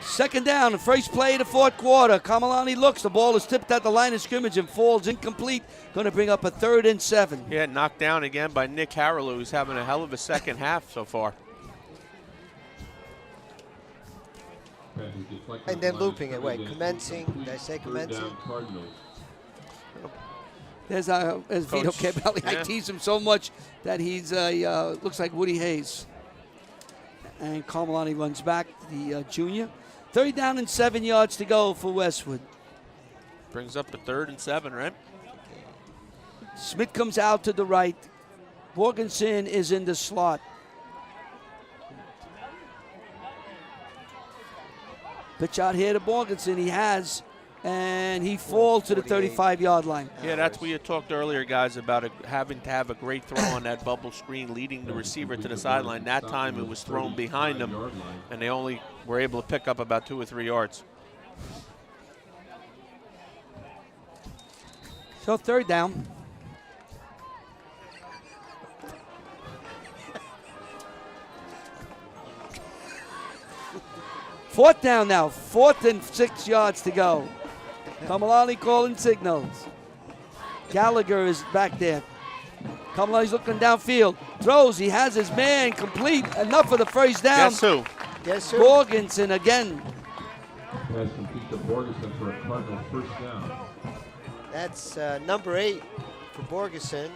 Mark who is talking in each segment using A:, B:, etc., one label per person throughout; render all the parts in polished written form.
A: Second down, the first play of the fourth quarter. Kamalani looks. The ball is tipped at the line of scrimmage and falls incomplete. Going to bring up a 3rd and 7.
B: Yeah, knocked down again by Nick Harrell, who's having a hell of a second half so far.
C: And then looping it. Wait, commencing. Did I say commencing?
A: There's Vito Cabelli.
B: Yeah.
A: I tease him so much that he's looks like Woody Hayes. And Carmelani runs back, the junior. 3rd down and 7 yards to go for Westwood.
B: Brings up a 3rd and 7, right?
A: Smith comes out to the right. Borgensen is in the slot. Pitch out here to Borgensen. He has, and he falls to the 35-yard line.
B: Yeah, that's what you talked earlier, guys, about having to have a great throw on that bubble screen, leading the receiver to the sideline. That time it was thrown behind them, and they only were able to pick up about 2 or 3 yards.
A: So 3rd down. Fourth down now. 4th and 6 yards to go. Kamalani calling signals. Gallagher is back there. Kamalani's looking downfield. Throws. He has his man complete. Enough for the first down.
B: Guess who?
C: Guess who?
A: Borgensen again.
D: Pass complete to Borgensen for a Cardinal first down.
C: That's number 8 for Borgensen.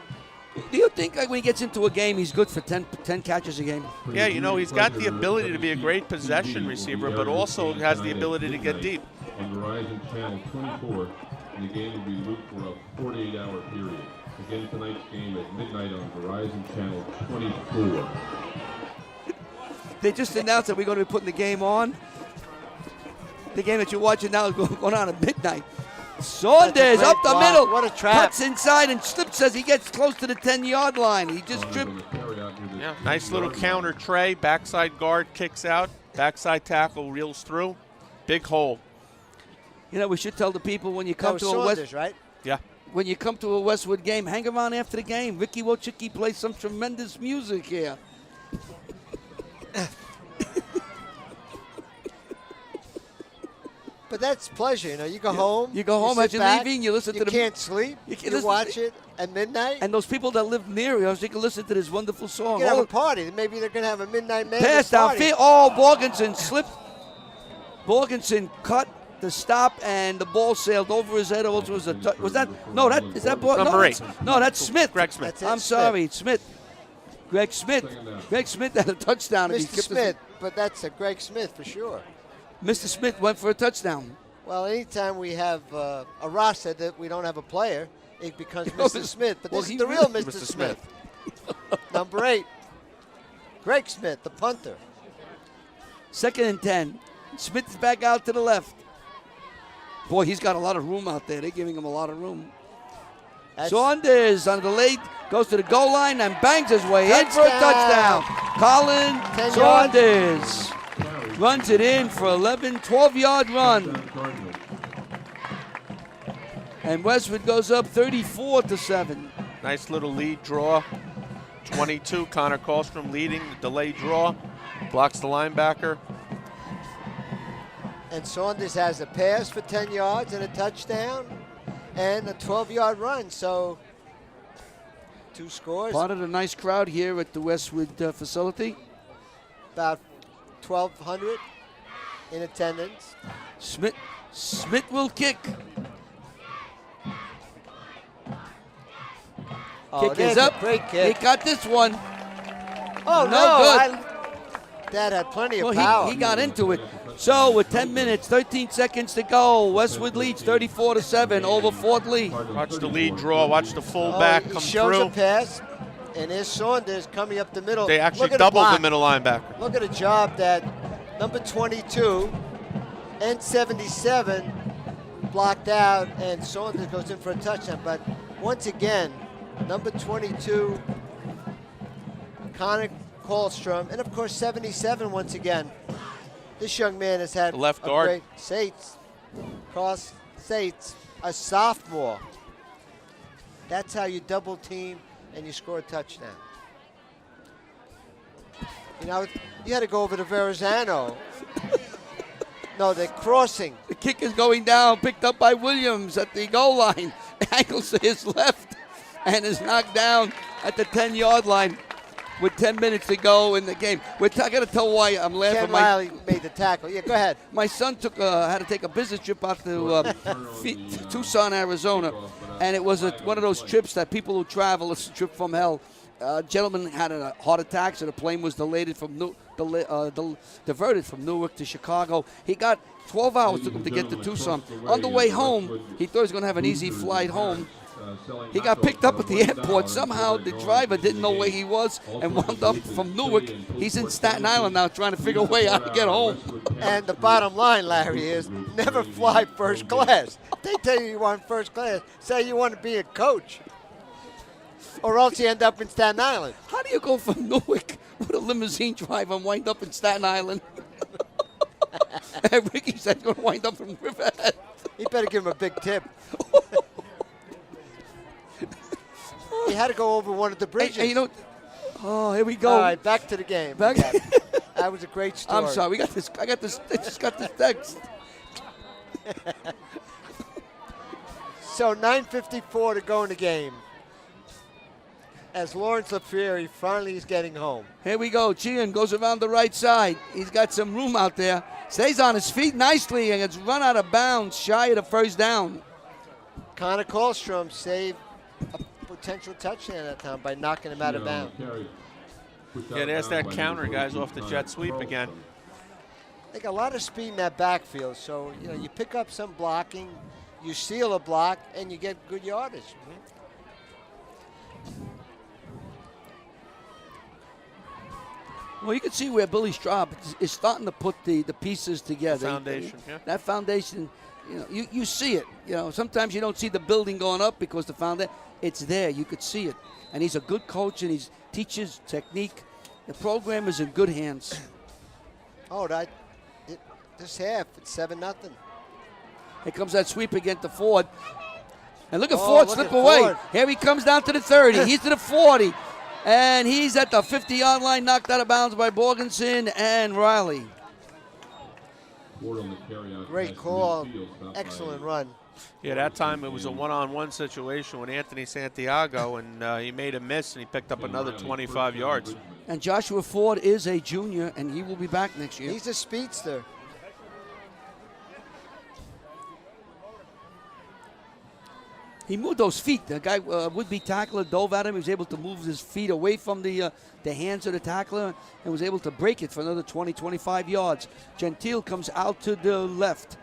A: Do you think like when he gets into a game, he's good for 10 catches a game?
B: Yeah, you know, he's got the ability to be a great possession receiver, but also has the ability to get deep.
D: On Verizon Channel 24, and the game will be looped for a 48-hour period. Again, tonight's game at midnight on Verizon Channel 24.
A: They just announced that we're going to be putting the game on. The game that you're watching now is going on at midnight. Saunders up the middle.
C: What a trap.
A: Cuts inside and slips as he gets close to the 10-yard line. He just tripped.
B: Yeah, nice little counter tray. Backside guard kicks out. Backside tackle reels through. Big hole.
A: You know, we should tell the people when you come to a
C: Saunders, right?
B: Yeah.
A: when you come to a Westwood game, hang around after the game. Ricky Wojcicki plays some tremendous music here.
C: But that's pleasure, you know. You go home.
A: You go home as you're leaving. You listen to the.
C: You can't sleep. You watch it at midnight.
A: And those people that live near you, they can listen to this wonderful song.
C: You can have a party. Maybe they're going to have a midnight madness
A: pass down. Oh, Borgensen slipped. Borgensen cut the stop, and the ball sailed over his head. Also, was that? No, that is that.
B: Number 8.
A: No, that's Smith.
B: Greg Smith.
A: I'm sorry, Smith. Greg Smith. Greg Smith had a touchdown.
C: Mr. Smith, but that's a Greg Smith for sure.
A: Mr. Smith went for a touchdown.
C: Well, anytime we have a roster that we don't have a player, it becomes Mr. Smith. But this is the real Mr. Smith. Number 8, Greg Smith, the punter.
A: 2nd and 10. Smith's back out to the left. Boy, he's got a lot of room out there. They're giving him a lot of room. Saunders on the late goes to the goal line and bangs his way in for a touchdown. Colin Saunders runs it in for 12-yard run. And Westwood goes up 34-7.
B: Nice little lead draw. 22, Connor Kallstrom leading the delayed draw. Blocks the linebacker.
C: And Saunders has a pass for 10 yards and a touchdown and a 12-yard run. So 2 scores.
A: Part of the nice crowd here at the Westwood facility.
C: About 1,200 in attendance.
A: Smith will kick. Kick is up.
C: Great kick.
A: He got this one.
C: Oh,
A: no good.
C: That had plenty of power.
A: He got into it. So with 10 minutes, 13 seconds to go, Westwood leads 34-7 over Fort Lee.
B: Watch the lead draw. Watch the fullback come
C: shows
B: through.
C: A pass, and there's Saunders coming up the middle.
B: They actually doubled the middle linebacker.
C: Look at the job that number 22 and 77 blocked out, and Saunders goes in for a touchdown. But once again, number 22, Connor Kallstrom, and of course 77 once again. This young man has had
B: left guard.
C: Great Sates, Cross Sates, a sophomore. That's how you double team and you score a touchdown. You know, you had to go over to Verrazano. No, they're crossing.
A: The kick is going down, picked up by Williams at the goal line. Angles to his left and is knocked down at the 10-yard line with 10 minutes to go in the game. I got to tell why I'm laughing.
C: Ken Riley made the tackle. Yeah, go ahead.
A: My son had to take a business trip out to Tucson, Arizona, and it was one of those trips that people who travel, it's a trip from hell. A gentleman had a heart attack, so the plane was diverted from Newark to Chicago. He got 12 hours took him to get to Tucson. On the way home, he thought he was going to have an easy flight home. He got picked up at the airport. Somehow the driver didn't know where he was and wound up from Newark. He's in Staten Island now trying to figure a way how to get home.
C: And the bottom line, Larry, is never fly first class. They tell you want first class. Say you want to be a coach. Or else you end up in Staten Island.
A: How do you go from Newark with a limousine driver and wind up in Staten Island? And Ricky said he's going to wind up in Riverhead.
C: You better give him a big tip. He had to go over one of the bridges.
A: Hey, here we go.
C: All right, back to the game.
A: Back.
C: That was a great story.
A: I'm sorry. We got this. I just got this text.
C: So 9:54 to go in the game. As Lawrence LaFerry finally is getting home.
A: Here we go. Gian goes around the right side. He's got some room out there. Stays on his feet nicely and gets run out of bounds, shy of the first down.
C: Connor Kallstrom saved a potential touchdown that time by knocking him out of bounds.
B: Yeah, there's that counter, guys, off the jet sweep again.
C: They got a lot of speed in that backfield, so you pick up some blocking, you seal a block, and you get good yardage.
A: Well, you can see where Billy Straub is starting to put the pieces together.
B: Foundation, yeah.
A: That foundation, you see it. Sometimes you don't see the building going up because the foundation, it's there. You could see it. And he's a good coach, and he teaches technique. The program is in good hands.
C: Oh, this half, it's 7-0.
A: Here comes that sweep again to Ford. And look at Ford slip away.
C: Ford.
A: Here he comes down to the 30. He's to the 40. And he's at the 50-yard line, knocked out of bounds by Borgensen and Riley.
C: Great call. Excellent run.
B: Yeah, that time it was a one-on-one situation with Anthony Santiago, and he made a miss, and he picked up another 25 yards.
A: And Joshua Ford is a junior, and he will be back next year.
C: He's a speedster.
A: He moved those feet. The guy, would-be tackler, dove at him. He was able to move his feet away from the hands of the tackler and was able to break it for another 20, 25 yards. Gentile comes out to the left.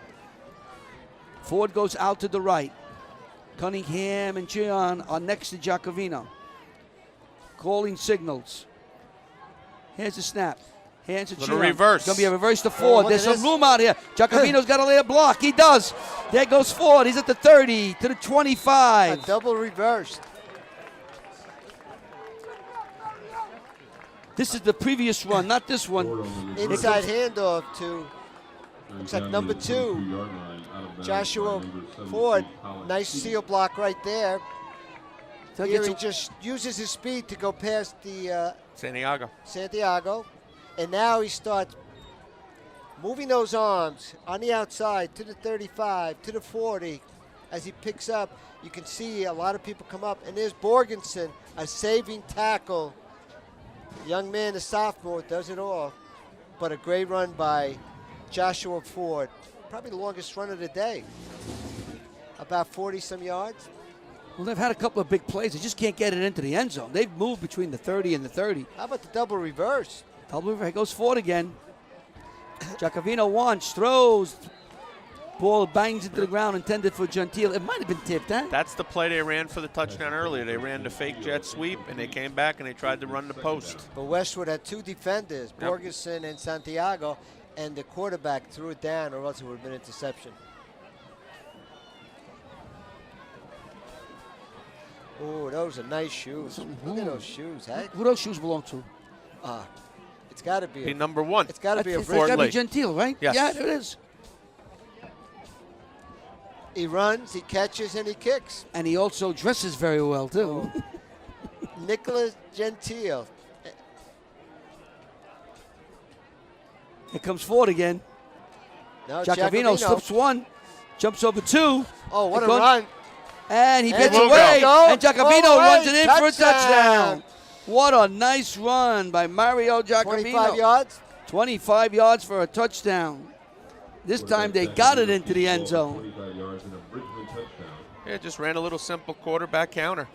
A: Ford goes out to the right. Cunningham and Gian are next to Giacovino. Calling signals. Here's the snap. Hands to Gian.
B: Reverse.
A: It's going to be a reverse to Ford. There's some
C: this.
A: room out here. Giacovino's got to lay a block. He does. There goes Ford. He's at the 30 to the 25.
C: A double reverse.
A: This is the previous run, not this one.
C: Inside handoff to, looks like number 2, Joshua Ford. Nice seal block right there. Here he just uses his speed to go past the Santiago. And now he starts moving those arms on the outside to the 35, to the 40. As he picks up, you can see a lot of people come up. And there's Borgensen, a saving tackle. Young man, a sophomore, does it all. But a great run by Joshua Ford. Probably the longest run of the day. About 40-some yards.
A: Well, they've had a couple of big plays. They just can't get it into the end zone. They've moved between the 30 and the 30.
C: How about the double reverse?
A: Double reverse. Here goes Ford again. Giacovino wants, throws. Ball bangs into the ground, intended for Gentile. It might have been tipped, huh?
B: That's the play they ran for the touchdown earlier. They ran the fake jet sweep, and they came back and they tried to run the post.
C: But Westwood had 2 defenders,
B: Yep.
C: Borgensen and Santiago, and the quarterback threw it down, or else it would have been an interception. Oh, those are nice shoes. Look at those shoes, hey?
A: Who those shoes belong to?
C: It's got to be.
B: Be number 1.
C: It's got to be a
A: It's
C: Brit.
A: got to be
B: Lee.
A: Gentile, right?
B: Yes.
A: Yeah, it is.
C: He runs, he catches, and he kicks.
A: And he also dresses very well, too.
C: Nicholas Gentile.
A: Here comes Ford again.
C: No,
A: Giacovino slips one, jumps over two.
C: Oh, what a
A: Going-
C: run.
A: And he
C: And
A: gets
B: we'll
A: away.
C: go.
A: And Giacovino
C: All the way.
A: runs it in for a
C: Touchdown.
A: touchdown. What a nice run by Mario Giacovino.
C: 25 yards.
A: 25 yards for a touchdown. This time they got it into the end zone.
D: 25 yards and a Bridgman touchdown.
B: Yeah, just ran a little simple quarterback counter.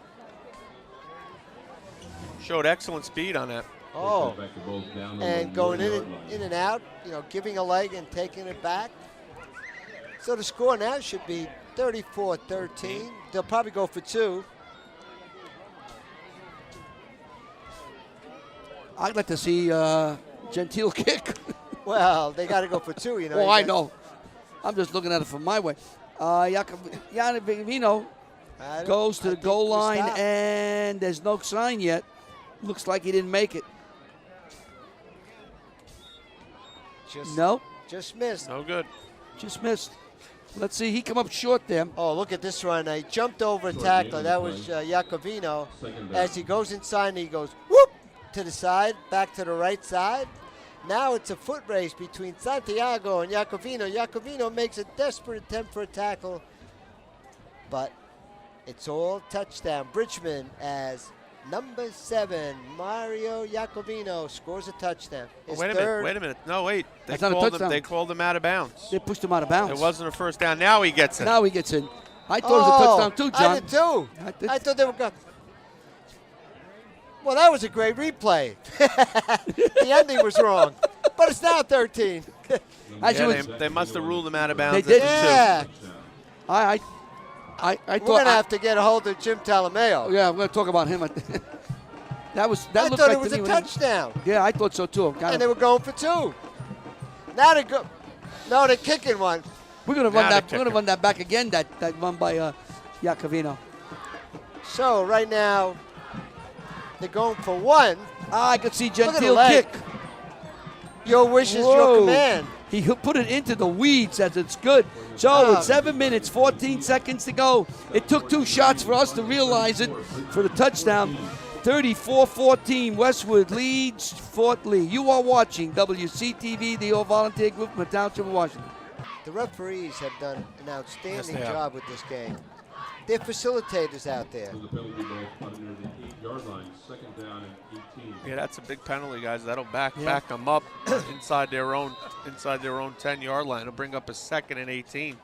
B: Showed excellent speed on that.
C: Oh,
D: Back the ball's down the
C: and going
D: 1 yard line.
C: in and out, giving a leg and taking it back. So the score now should be 34-13. They'll probably go for two.
A: I'd like to see Gentile kick.
C: Well, they got to go for two,
A: Oh, I know. I'm just looking at it from my way. Giacovino goes to the goal line, and there's no sign yet. Looks like he didn't make it. Nope,
C: Just missed.
B: No good.
A: just missed. Let's see, he come up short there.
C: Oh, look at this run. He jumped over a tackler. That was Giacovino.
D: Second down.
C: As he goes inside and he goes whoop to the side, back to the right side. Now it's a foot race between Santiago and Giacovino. Giacovino makes a desperate attempt for a tackle, but it's all touchdown. Bridgman as number 7, Mario Giacovino, scores a touchdown. His
B: Wait a minute. No, wait.
A: That's not a touchdown.
B: They called him out of bounds.
A: They pushed him out of bounds.
B: It wasn't a first down. Now he gets it.
A: Now he gets in. I thought it was a touchdown too, John.
C: I did too.
A: I did.
C: I thought they were going. Well, that was a great replay. The ending was wrong, but it's now 13.
A: As you
B: Yeah,
A: would-
B: they must have ruled him out of bounds.
A: They did.
C: Yeah,
A: I
C: we're
A: thought.
C: gonna have to get a hold of Jim Talameo.
A: Yeah, we're gonna talk about him. That
C: I
A: looked
C: thought
A: like
C: it was
A: to
C: a
A: me
C: touchdown,
A: Yeah, I thought so too.
C: and they were going for two. Now they go. No, they're kicking one.
A: We're gonna run
B: Now
A: that.
B: they're
A: We're gonna
B: kicking.
A: run that back again. That run by Giacovino.
C: So right now, they're going for one.
A: I could see
C: at the
A: Gentile
C: leg.
A: kick.
C: Your wish is
A: Whoa.
C: your command.
A: He put it into the weeds as it's good. So
C: Ah.
A: with 7 minutes, 14 seconds to go, it took 2 shots for us to realize it for the touchdown. 34-14, Westwood leads Fort Lee. You are watching WCTV, the All-Volunteer Group from the Township of Washington.
C: The referees have done an outstanding
B: Yes, they have.
C: job with this game. They're facilitators out there.
D: So the penalty ball spotted near the 8-yard line. Second down and 18.
B: Yeah, that's a big penalty, guys. That'll back
A: Yeah.
B: them up inside their own 10-yard line. It'll bring up a 2nd and 18.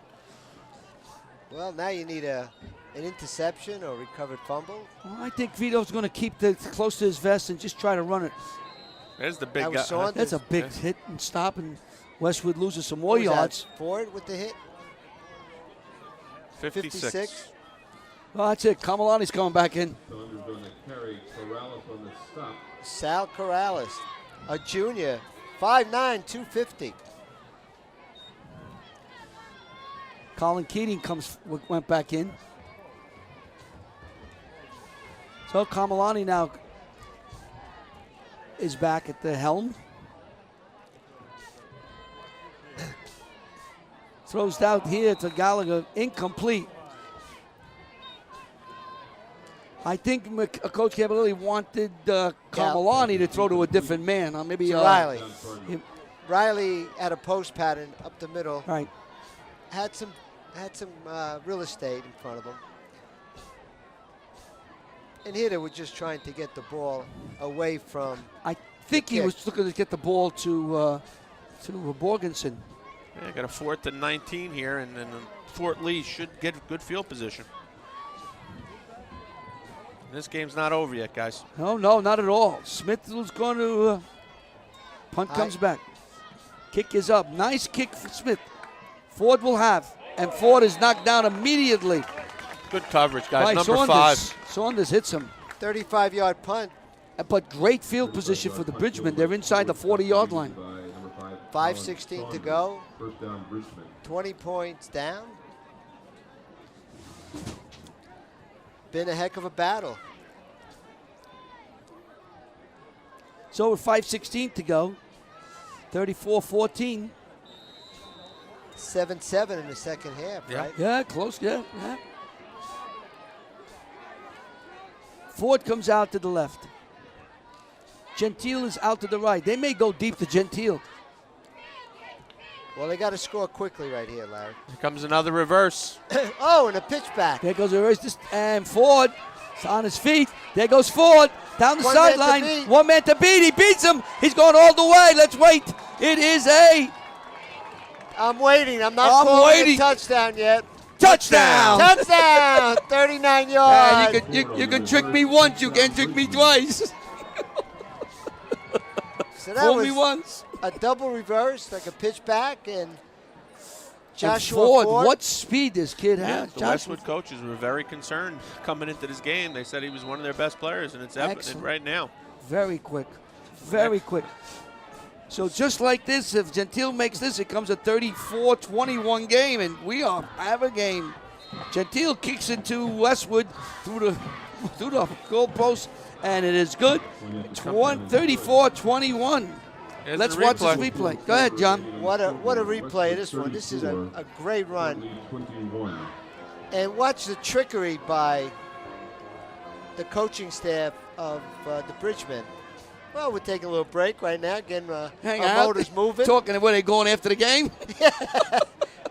C: Well, now you need an interception or recovered fumble.
A: Well, I think Vito's going to keep it close to his vest and just try to run it.
B: There's the big
C: That was
B: guy.
C: Saunders.
A: That's a big hit and stop, and Westwood loses some more
C: What was that,
A: yards.
C: Ford with the hit.
B: 56.
A: Well, that's it. Kamalani's coming back in.
D: Saunders going to carry Corrales on the stop.
C: Sal Corrales, a junior, 5'9", 250.
A: Colin Keating went back in. So Kamalani now is back at the helm. Throws out here to Gallagher, incomplete. I think Coach Cavalli wanted Kamalani to throw to a different man. Maybe
C: To Riley.
D: Down Cardinal.
C: Riley had a post pattern up the middle.
A: Right.
C: Had some real estate in front of him. And here they were just trying to get the ball away from.
A: I think he
C: kick.
A: was looking to get the ball to Borgensen.
B: Yeah, got a 4th and 19 here, and then Fort Lee should get good field position. This game's not over yet, guys.
A: No, not at all. Smith was going to punt, comes back. Kick is up. Nice kick for Smith. Ford will have, and Ford is knocked down immediately.
B: Good coverage, guys.
A: by
B: Number
A: Saunders.
B: 5.
A: Saunders hits him.
C: 35-yard punt,
A: But great field position for the Bridgemen. They're inside the 40-yard line.
D: By number 5,
C: 5:16 to go.
D: First down, Bridgman.
C: 20 points down. Been a heck of a battle.
A: So with 5:16 to go, 34-14.
C: 7-7 in the second half,
B: Yeah.
C: right?
A: Yeah, close, yeah. Ford comes out to the left. Gentile is out to the right. They may go deep to Gentile.
C: Well, they got to score quickly right here, Larry.
B: Here comes another reverse.
C: Oh, and a pitch back.
A: There goes the race, and Ford is on his feet. There goes Ford down the
C: One man to
A: sideline.
C: beat.
A: One man to beat. He beats him. He's going all the way. Let's wait. It is a
C: I'm waiting. I'm not calling a touchdown yet.
A: touchdown.
C: Touchdown! 39 yards.
A: You can trick me once. You can't trick me twice.
C: So that
A: Fool
C: was
A: me once.
C: a double reverse, like a pitch back, and Joshua
A: And Ford,
C: Ford.
A: what speed this kid
B: Yeah,
A: has.
B: the
A: Joshua
B: Westwood coaches were very concerned coming into this game. They said he was one of their best players, and it's evident
A: Excellent.
B: right now.
A: Very quick. Very quick. So just like this, if Gentile makes this, it comes a 34-21 game, and we have a game. Gentile kicks it to Westwood through the goalpost, and it is good. 34-21. Let's watch this replay. Go ahead, John.
C: What a replay this one. This is a great run. And watch the trickery by the coaching staff of the Bridgemen. Well, we're taking a little break right now, getting our motors moving.
A: Talking, were they going after the game?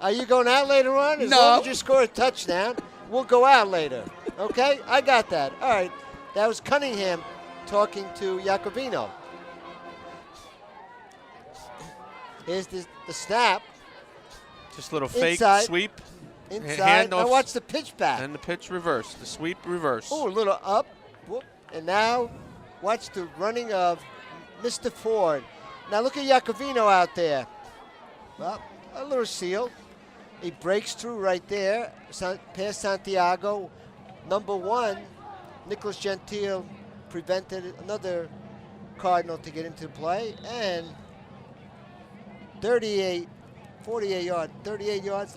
C: Are you going out later on? As
A: No.
C: long as you score a touchdown, we'll go out later. Okay? I got that. All right. That was Cunningham talking to Jacobino. Here's the snap.
B: Just a little fake
C: Inside.
B: sweep.
C: Inside. Now watch the pitch back.
B: And the pitch reverse. The sweep reverse.
C: Oh, a little up. Whoop. And now watch the running of Mr. Ford. Now look at Jacobino out there. Well, a little seal. He breaks through right there. Past Santiago. Number 1, Nicholas Gentile prevented another Cardinal to get into play. And 39 yards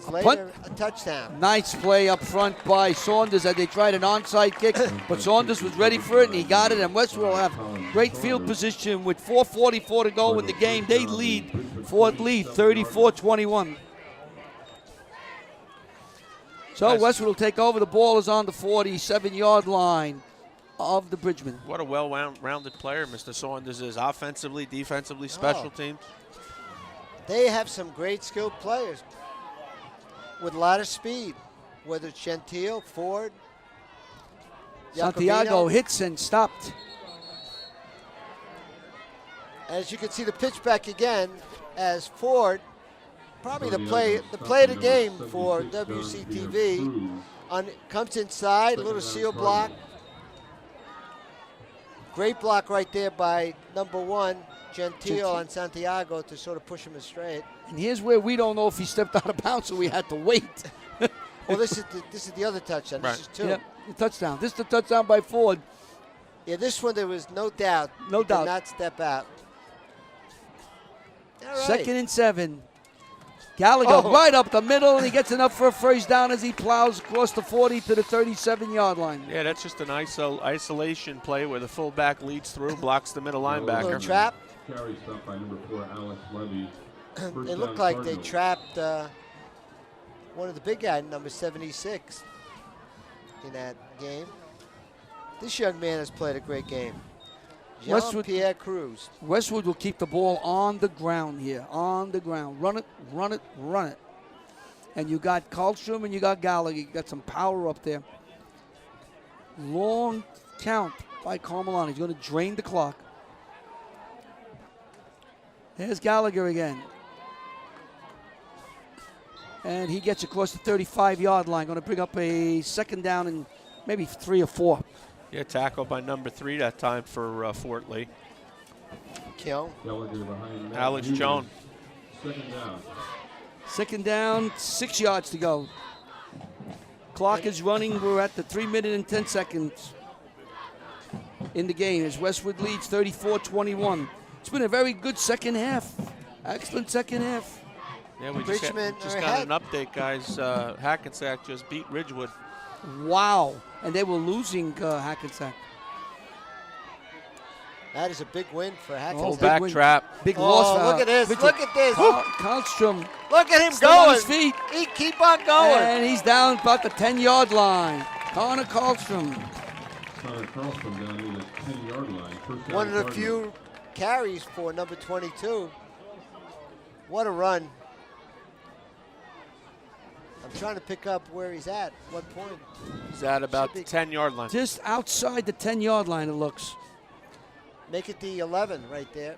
C: later, a touchdown.
A: Nice play up front by Saunders as they tried an onside kick, but Saunders was ready for it and he got it. And Westwood will have great field position with 4:44 to go in the game. They lead, Ford lead 34-21. So Westwood will take over. The ball is on the 47-yard line of the Bridgemen.
B: What a well-rounded player Mr. Saunders is, offensively, defensively, special teams.
C: They have some great skilled players with a lot of speed, whether it's Gentile, Ford,
A: Santiago
C: Jacobino.
A: hits and stopped.
C: As you can see the pitch back again as Ford, probably the play of the game for WCTV, comes inside, a little seal block. Great block right there by number 1, Gentile on Santiago to sort of push him straight.
A: And here's where we don't know if he stepped out of bounds, so we had to wait.
C: Well, this is the other touchdown.
B: Right.
C: This is 2.
A: Yeah, the touchdown. This is the touchdown by Ford.
C: Yeah, this one there was no doubt.
A: No
C: He
A: doubt.
C: did not step out. All right.
A: 2nd and 7. Gallagher right up the middle, and he gets enough for a first down as he plows across the 40 to the 37-yard line.
B: Yeah, that's just an isolation play where the fullback leads through, blocks the middle linebacker.
C: Little trap.
D: Carry stop by number 4, Alex Levy.
C: It looked like they trapped one of the big guys, number 76, in that game. This young man has played a great game. Jean-Pierre Cruz.
A: Westwood will keep the ball on the ground here, on the ground. Run it, run it, run it. And you got Karlstrom and you got Gallagher. You got some power up there. Long count by Carmelano. He's going to drain the clock. There's Gallagher again. And he gets across the 35-yard line. Going to bring up a second down and maybe 3 or 4.
B: Yeah, tackle by number 3 that time for Fort Lee.
C: Kill.
B: Alex Jones.
A: Second down, 6 yards to go. Clock is running. We're at the 3 minute and 10 seconds in the game as Westwood leads 34-21. It's been a very good second half. Excellent second half.
B: Yeah, we
C: Bridgemen
B: just
C: are
B: got
C: ahead.
B: an update, guys. Hackensack just beat Ridgewood.
A: Wow. And they were losing Hackensack.
C: That is a big win for Hackensack.
A: Oh, big
B: Back
A: win.
B: trap.
A: Big loss.
C: Look at this.
A: Richard.
C: Look at this.
A: Karlstrom
C: Look at him
A: still on
C: going.
A: his feet.
C: He keep on going.
A: And he's down about the 10-yard line. Connor Karlstrom.
D: Connor Carlson down near the 10-yard line. First down
C: One of the
D: Cardinals.
C: few carries for number 22. What a run. I'm trying to pick up where he's at. What point?
B: He's at about the 10-yard line.
A: Just outside the 10-yard line, it looks.
C: Make it the 11 right there.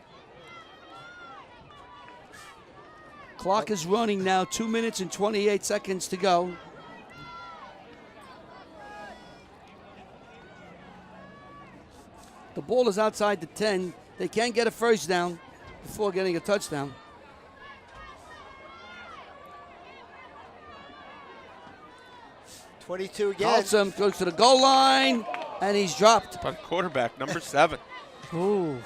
A: Clock is running now, 2 minutes and 28 seconds to go. The ball is outside the 10. They can't get a first down before getting a touchdown.
C: .22 again.
A: Carlson goes to the goal line, and he's dropped.
B: But quarterback, number 7.
A: Ooh.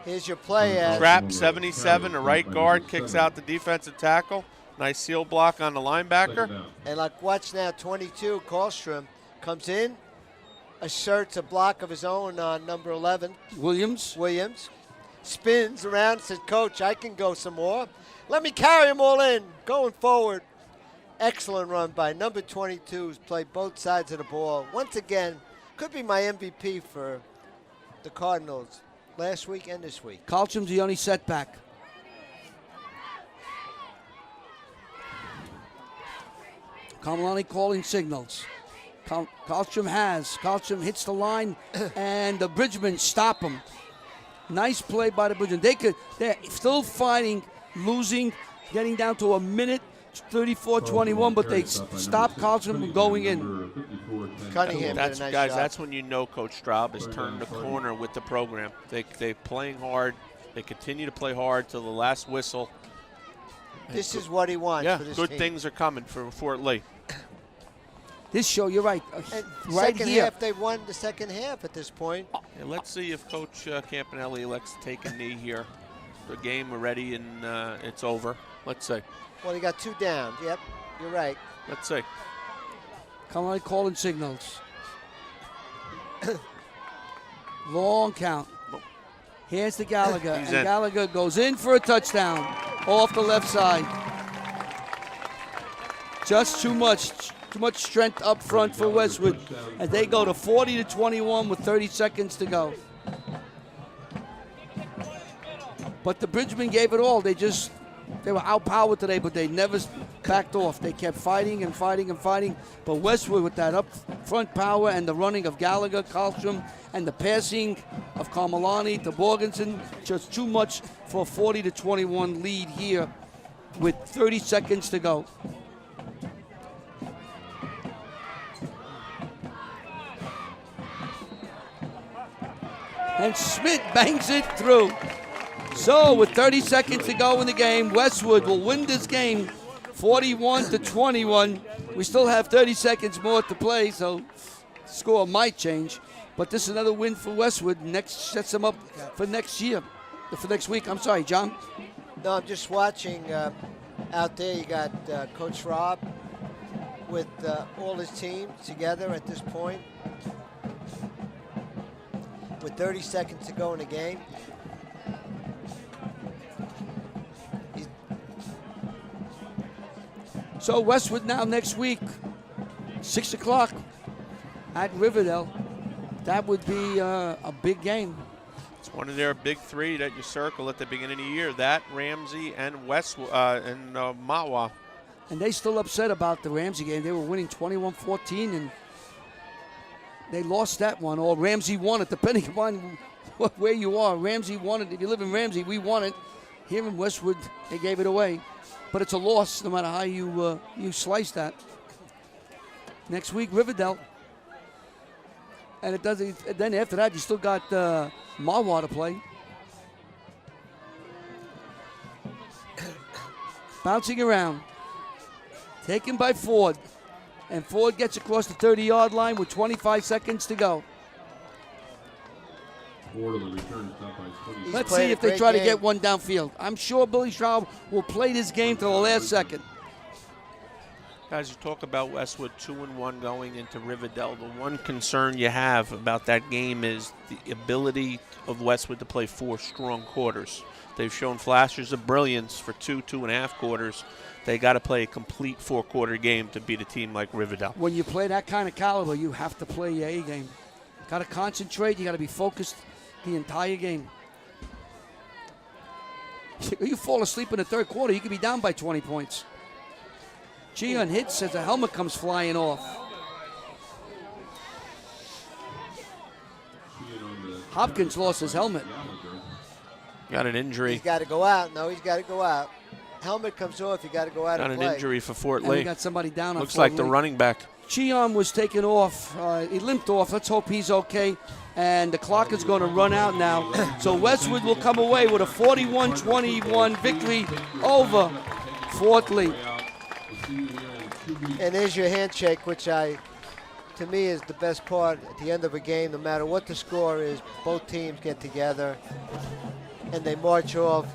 C: Here's your play at
B: Trap 77, the right guard kicks out the defensive tackle. Nice seal block on the linebacker.
C: And like watch now, 22, Karlstrom comes in, asserts a block of his own on number 11.
A: Williams.
C: Spins around, says, Coach, I can go some more. Let me carry them all in, going forward. Excellent run by number 22, who's played both sides of the ball. Once again, could be my MVP for the Cardinals last week and this week.
A: Carlstrom's the only setback. Kamalani calling signals. Carlstrom hits the line, and the Bridgmen stop him. Nice play by the Bridgmen. They're still fighting, losing, getting down to a minute, 34-21, but they stop Carlstrom from going in.
C: Cunningham did a nice job.
B: That's when you know Coach Straub has turned the corner with the program. They're playing hard. They continue to play hard till the last whistle.
C: This is what he wants for this
B: good
C: team.
B: things are coming for Fort Lee.
A: This show, you're right.
C: And
A: Right
C: second
A: here.
C: half, they won the second half at this point.
B: Yeah, let's see if Coach Campanelli elects to take a knee here. The game already, and it's over. Let's see.
C: Well, he got 2 down. Yep, you're right.
B: Let's see.
A: Kamalani calling signals. Long count. Here's to Gallagher, and
B: He's in.
A: Gallagher goes in for a touchdown off the left side. Just too much strength up front for Westwood as they go to 40-21 with 30 seconds to go. But the Bridgmen gave it all. They were outpowered today, but they never backed off. They kept fighting and fighting and fighting. But Westwood, with that up front power and the running of Gallagher, Karlstrom, and the passing of Carmelani to Borgensen, just too much for a 40-21 lead here with 30 seconds to go. And Schmidt bangs it through. So with 30 seconds to go in the game, Westwood will win this game 41-21. We still have 30 seconds more to play, so score might change. But this is another win for Westwood. Next sets them up for next year, for next week. I'm sorry, John.
C: No, I'm just watching out there. You got Coach Rob with all his team together at this point. With 30 seconds to go in the game.
A: So Westwood now next week, 6 o'clock at Riverdale. That would be a big game.
B: It's one of their big 3 that you circle at the beginning of the year. That, Ramsey, and Westwood, and Mawa.
A: And they still upset about the Ramsey game. They were winning 21-14, and they lost that one. Or Ramsey won it, depending upon where you are. Ramsey won it. If you live in Ramsey, we won it. Here in Westwood, they gave it away. But it's a loss no matter how you slice that. Next week, Riverdale. And it doesn't. Then after that, you still got Marwa to play. Bouncing around. Taken by Ford. And Ford gets across the 30-yard line with 25 seconds to go. Let's see if they try to get one downfield. I'm sure Billy Straub will play this game to the last second.
B: Guys, you talk about Westwood 2-1 going into Riverdale. The one concern you have about that game is the ability of Westwood to play 4 strong quarters. They've shown flashes of brilliance for 2.5 quarters. They got to play a complete 4-quarter game to beat a team like Riverdale.
A: When you play that kind of caliber, you have to play your A game. Got to concentrate. You got to be focused the entire game. You fall asleep in the third quarter, you could be down by 20 points. Cheon hits as a helmet comes flying off. Hopkins lost his helmet.
B: Got an injury.
C: He's got to go out. No, he's got to go out. Helmet comes off. You got to go out
B: Got
C: and
B: an
C: play.
B: injury for Fort
A: And we
B: Lee.
A: got somebody down.
B: Looks
A: on
B: like
A: Fort
B: the
A: Lee.
B: running back.
A: Cheon was taken off. He limped off. Let's hope he's okay. And the clock is going to run out now. So Westwood will come away with a 41-21 victory over Fort Lee.
C: And there's your handshake, which to me is the best part at the end of a game. No matter what the score is, both teams get together and they march off.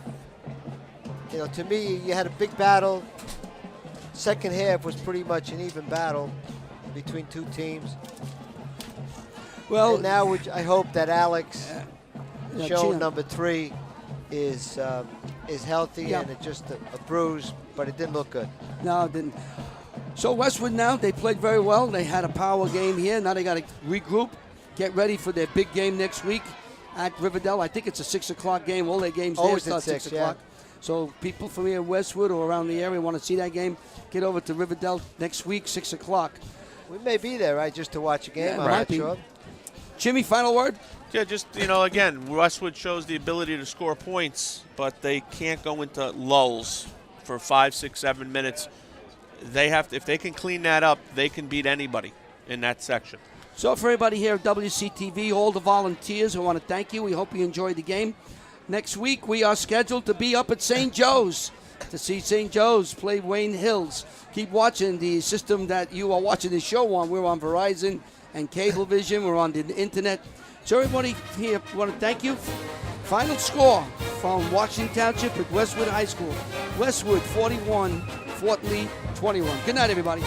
C: You know, to me, you had a big battle. Second half was pretty much an even battle between two teams.
A: Well,
C: and now I hope that Alex,
A: yeah,
C: shown
A: Cheon.
C: number 3, is healthy,
A: Yeah.
C: and it's just a bruise, but it didn't look good.
A: No, it didn't. So Westwood now, they played very well. They had a power game here. Now they got to regroup, get ready for their big game next week at Riverdale. I think it's a 6 o'clock game. All their games there
C: Always at
A: start 6
C: 6,
A: o'clock.
C: yeah.
A: So people from here in Westwood or around the area want to see that game, get over to Riverdale next week, 6 o'clock.
C: We may be there, right, just to watch a game.
A: Yeah,
C: I'm
A: might
C: not
A: be.
C: sure.
A: Jimmy, final word?
B: Yeah, just, again, Westwood shows the ability to score points, but they can't go into lulls for 5, 6, 7 minutes. They have to, if they can clean that up, they can beat anybody in that section.
A: So for everybody here at WCTV, all the volunteers, I want to thank you. We hope you enjoyed the game. Next week, we are scheduled to be up at St. Joe's to see St. Joe's play Wayne Hills. Keep watching the system that you are watching the show on. We're on Verizon and Cablevision. We're on the internet. So everybody here, I want to thank you. Final score from Washington Township at Westwood High School. Westwood 41, Fort Lee 21. Good night, everybody.